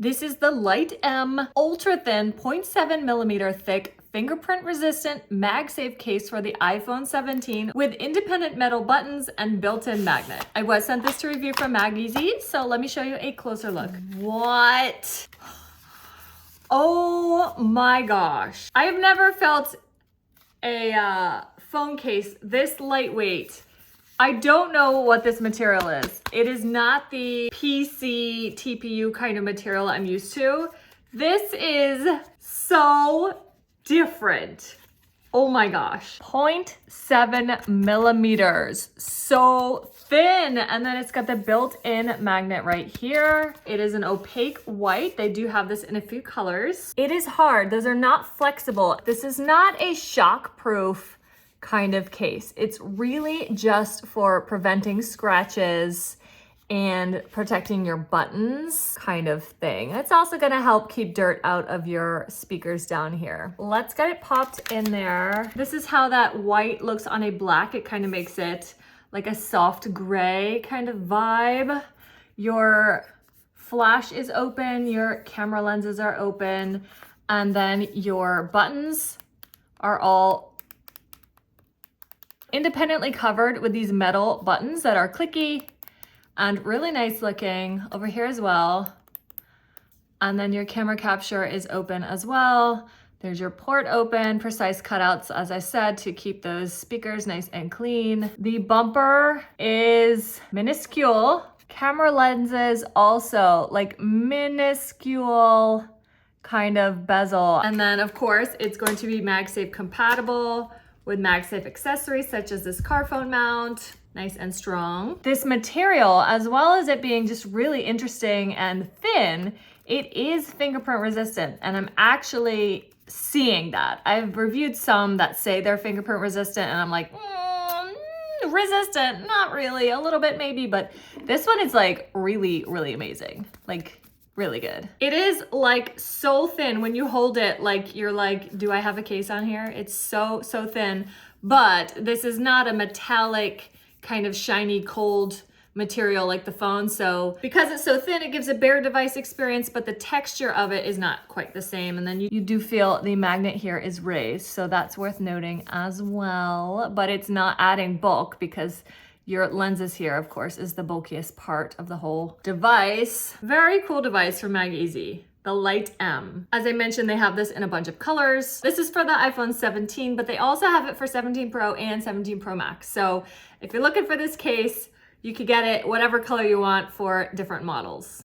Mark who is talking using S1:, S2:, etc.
S1: This is the Lyte M ultra thin 0.7 millimeter thick fingerprint resistant MagSafe case for the iPhone 17 with independent metal buttons and built-in magnet. I was sent this to review from Mageasy, so let me show you a closer look. What? Oh my gosh. I have never felt a phone case this lightweight. I don't know what this material is. It is not the PC TPU kind of material I'm used to. This is so different. Oh my gosh. 0.7 millimeters. So thin. And then it's got the built-in magnet right here. It is an opaque white. They do have this in a few colors. It is hard. Those are not flexible. This is not a shock-proof kind of case. It's really just for preventing scratches and protecting your buttons kind of thing. It's also gonna help keep dirt out of your speakers down here. Let's get it popped in there. This is how that white looks on a black. It kind of makes it like a soft gray kind of vibe. Your flash is open, your camera lenses are open, and then your buttons are all independently covered with these metal buttons that are clicky and really nice looking over here as well. And then your camera capture is open as well. There's your port open, precise cutouts, as I said, to keep those speakers nice and clean. The bumper is minuscule. Camera lenses also like minuscule kind of bezel. And then of course it's going to be MagSafe compatible with MagSafe accessories such as this car phone mount, nice and strong. This material, as well as it being just really interesting and thin, it is fingerprint resistant, and I'm actually seeing that. I've reviewed some that say they're fingerprint resistant, and I'm like, resistant, not really, a little bit maybe, but this one is like really, really amazing. Like, really good. It is like so thin when you hold it, like you're like, do I have a case on here? It's so thin, but this is not a metallic kind of shiny cold material like the phone. So because it's so thin, it gives a bare device experience, but the texture of it is not quite the same. And then you do feel the magnet here is raised. So that's worth noting as well, but it's not adding bulk because your lenses here, of course, is the bulkiest part of the whole device. Very cool device from Mageasy, the Lyte M. As I mentioned, they have this in a bunch of colors. This is for the iPhone 17, but they also have it for 17 Pro and 17 Pro Max. So if you're looking for this case, you could get it whatever color you want for different models.